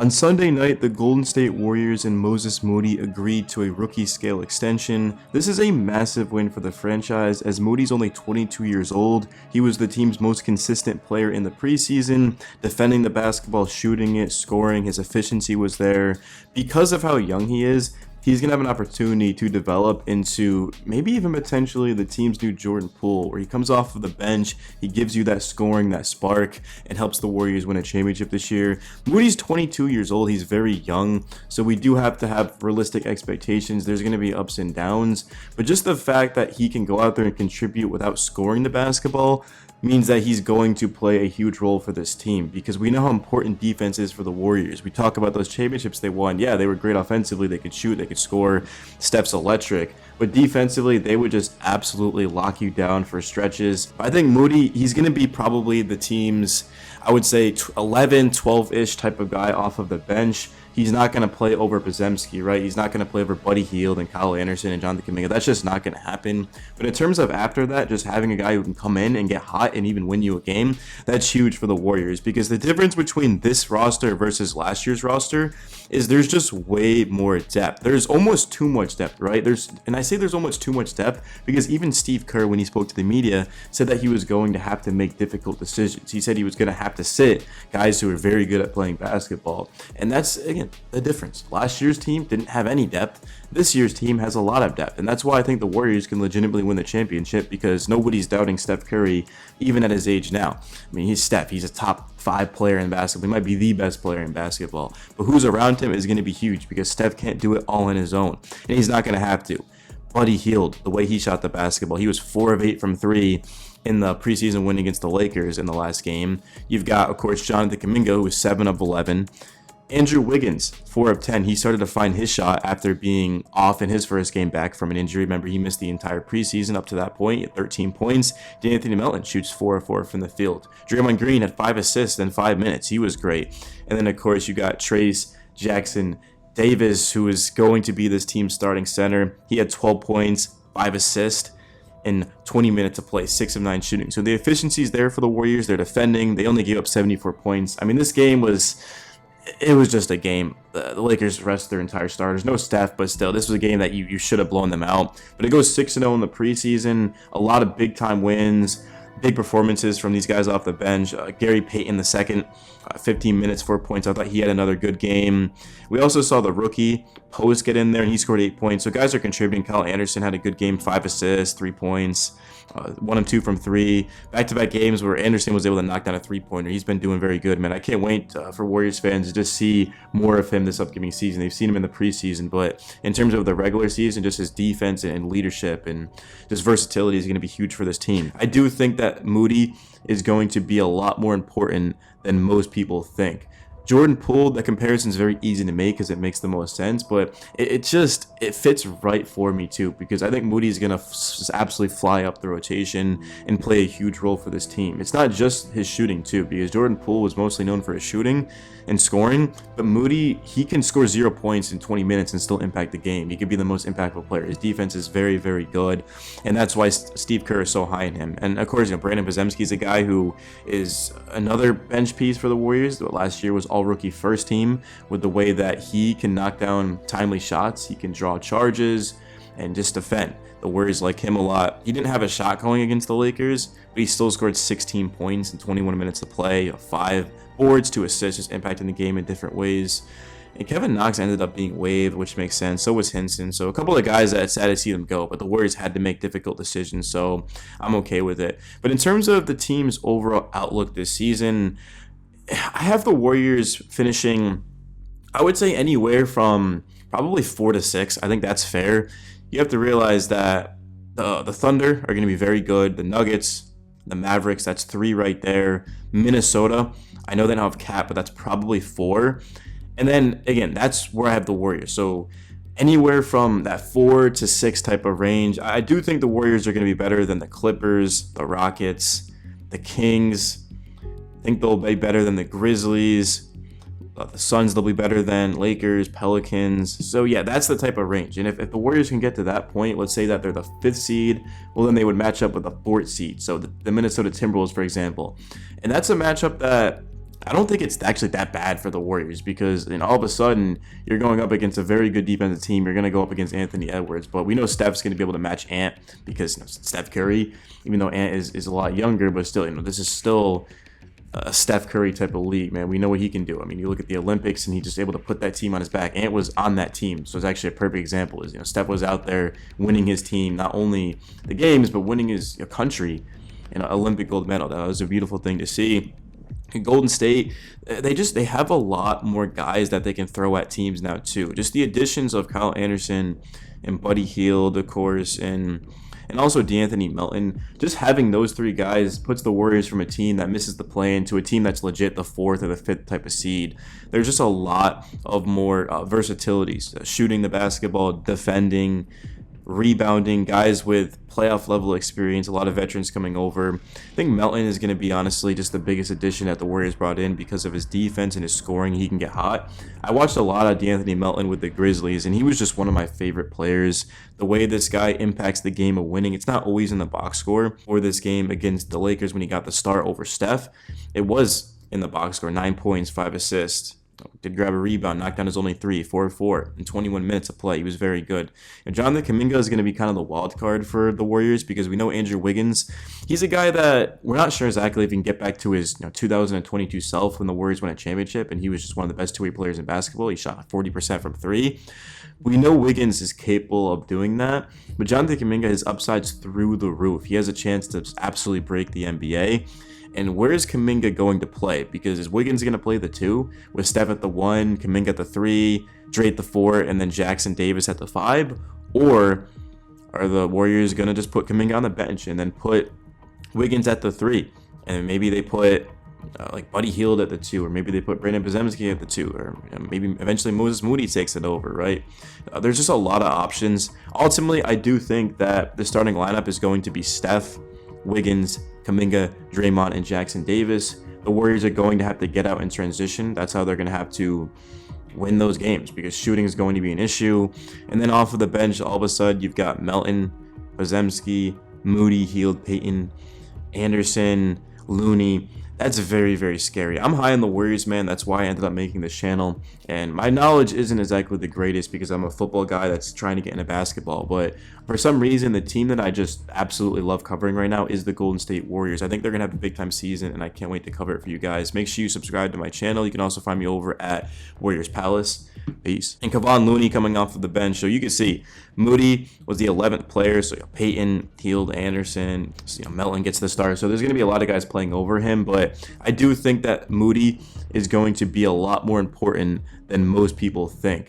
On Sunday night, the Golden State Warriors and Moses Moody agreed to a rookie scale extension. This is a massive win for the franchise as Moody's only 22 years old. He was the team's most consistent player in the preseason, defending the basketball, shooting it, scoring. His efficiency was there. Because of how young he is, he's going to have an opportunity to develop into maybe even potentially the team's new Jordan Poole, where he comes off of the bench, he gives you that scoring, that spark, and helps the Warriors win a championship this year. Moody's 22 years old, he's very young, so we do have to have realistic expectations. There's going to be ups and downs, but just the fact that he can go out there and contribute without scoring the basketball means that he's going to play a huge role for this team, because we know how important defense is for the Warriors. We talk about those championships they won. Yeah, they were great offensively. They could shoot, they could score. Steph's electric. But defensively, they would just absolutely lock you down for stretches. I think Moody, he's going to be probably the team's, I would say, 11, 12-ish type of guy off of the bench. He's not going to play over Podziemski, right? He's not going to play over Buddy Hield and Kyle Anderson and Jonathan Kuminga. That's just not going to happen. But in terms of after that, just having a guy who can come in and get hot and even win you a game, that's huge for the Warriors, because the difference between this roster versus last year's roster is there's just way more depth. There's almost too much depth, right? And I say there's almost too much depth because even Steve Kerr, when he spoke to the media, said that he was going to have to make difficult decisions. He said he was going to have to sit guys who are very good at playing basketball. And that's, again, the difference. Last year's team didn't have any depth. This year's team has a lot of depth. And that's why I think the Warriors can legitimately win the championship, because nobody's doubting Steph Curry, even at his age now. I mean, he's Steph. He's a top 5 player in basketball. He might be the best player in basketball. But who's around him is going to be huge, because Steph can't do it all on his own. And he's not going to have to. Buddy Hield, the way he shot the basketball, he was 4 of 8 from 3 in the preseason win against the Lakers in the last game. You've got, of course, Jonathan Kuminga, who was 7 of 11. Andrew Wiggins, 4 of 10. He started to find his shot after being off in his first game back from an injury. Remember, he missed the entire preseason up to that point at 13 points. D'Anthony Melton shoots 4 of 4 from the field. Draymond Green had 5 assists in 5 minutes. He was great. And then, of course, you got Trace Jackson Davis, who is going to be this team's starting center. He had 12 points, 5 assists in 20 minutes of play, 6 of 9 shooting. So the efficiency is there for the Warriors. They're defending. They only gave up 74 points. I mean, this game was... It was just a game. The Lakers rest their entire starters. No Steph, but still, this was a game that you should have blown them out. But it goes 6-0 in the preseason. A lot of big-time wins, big performances from these guys off the bench. Gary Payton II, 15 minutes, 4 points. I thought he had another good game. We also saw the rookie Post get in there, and he scored 8 points. So guys are contributing. Kyle Anderson had a good game, 5 assists, 3 points. 1 of 2 from 3. Back-to-back games where Anderson was able to knock down a 3-pointer. He's been doing very good, man. I can't wait for Warriors fans to just see more of him this upcoming season. They've seen him in the preseason, but in terms of the regular season, just his defense and leadership and just versatility is going to be huge for this team. I do think that Moody is going to be a lot more important than most people think. Jordan Poole, that comparison is very easy to make because it makes the most sense, but it fits right for me too, because I think Moody is going to absolutely fly up the rotation and play a huge role for this team. It's not just his shooting too, because Jordan Poole was mostly known for his shooting and scoring, but Moody, he can score 0 points in 20 minutes and still impact the game. He could be the most impactful player. His defense is very, very good, and that's why Steve Kerr is so high in him. And of course, Brandon Podziemski is a guy who is another bench piece for the Warriors. Last year was all-rookie first team with the way that he can knock down timely shots. He can draw charges and just defend. The Warriors like him a lot. He didn't have a shot going against the Lakers, but he still scored 16 points in 21 minutes of play, 5 boards, 2 assists, just impacting the game in different ways. And Kevin Knox ended up being waived, which makes sense. So was Hinson. So a couple of guys that it's sad to see them go, but the Warriors had to make difficult decisions, so I'm okay with it. But in terms of the team's overall outlook this season, I have the Warriors finishing, I would say, anywhere from probably 4 to 6. I think that's fair. You have to realize that the Thunder are going to be very good. The Nuggets, the Mavericks, that's 3 right there. Minnesota, I know they don't have Cat, but that's probably 4. And then, again, that's where I have the Warriors. So anywhere from that 4 to 6 type of range. I do think the Warriors are going to be better than the Clippers, the Rockets, the Kings. I think they'll be better than the Grizzlies. The Suns, they'll be better than Lakers, Pelicans. So yeah, that's the type of range. And if the Warriors can get to that point, let's say that they're the 5th seed, well, then they would match up with the 4th seed. So the Minnesota Timberwolves, for example. And that's a matchup that I don't think it's actually that bad for the Warriors because all of a sudden you're going up against a very good defensive team. You're going to go up against Anthony Edwards, but we know Steph's going to be able to match Ant because Steph Curry, even though Ant is a lot younger, but still, this is still a Steph Curry type of league, man. We know what he can do. I mean, you look at the Olympics and he's just able to put that team on his back. Ant was on that team, so it's actually a perfect example. Is Steph was out there winning his team not only the games but winning his country an Olympic gold medal. That was a beautiful thing to see. Golden State, they have a lot more guys that they can throw at teams now too. Just the additions of Kyle Anderson and Buddy Hield, of course, and also DeAnthony Melton. Just having those three guys puts the Warriors from a team that misses the play into a team that's legit the fourth or the fifth type of seed. There's just a lot of more versatilities, shooting the basketball, defending, rebounding, guys with playoff level experience, a lot of veterans coming over. I think Melton is going to be honestly just the biggest addition that the Warriors brought in because of his defense and his scoring. He can get hot. I watched a lot of DeAnthony Melton with the Grizzlies, and he was just one of my favorite players. The way this guy impacts the game of winning, it's not always in the box score. For this game against the Lakers when he got the start over Steph, it was in the box score, 9 points, 5 assists. Did grab a rebound, knocked down his only three, 4-4 in 21 minutes of play. He was very good. And Jonathan Kuminga is going to be kind of the wild card for the Warriors because we know Andrew Wiggins. He's a guy that we're not sure exactly if he can get back to his 2022 self when the Warriors won a championship, and he was just one of the best two-way players in basketball. He shot 40% from three. We know Wiggins is capable of doing that, but Jonathan Kuminga, his upside's through the roof. He has a chance to absolutely break the NBA. And where is Kuminga going to play? Because is Wiggins going to play the two with Steph at the one, Kuminga at the three, Dre at the four, and then Jackson Davis at the five? Or are the Warriors going to just put Kuminga on the bench and then put Wiggins at the three? And maybe they put like Buddy Hield at the two, or maybe they put Brandon Podziemski at the two, or maybe eventually Moses Moody takes it over, right? There's just a lot of options. Ultimately, I do think that the starting lineup is going to be Steph, Wiggins, Kuminga, Draymond, and Jackson Davis. The Warriors are going to have to get out in transition. That's how they're going to have to win those games because shooting is going to be an issue. And then off of the bench, all of a sudden, you've got Melton, Podziemski, Moody, Hield, Payton, Anderson, Looney. That's very, very scary. I'm high on the Warriors, man. That's why I ended up making this channel. And my knowledge isn't exactly the greatest because I'm a football guy that's trying to get into basketball. But for some reason, the team that I just absolutely love covering right now is the Golden State Warriors. I think they're going to have a big-time season, and I can't wait to cover it for you guys. Make sure you subscribe to my channel. You can also find me over at Warriors Palace. Peace. And Kevon Looney coming off of the bench. So you can see Moody was the 11th player. So Payton, Hield, Anderson, Melton gets the start. So there's going to be a lot of guys playing over him. But I do think that Moody is going to be a lot more important than most people think.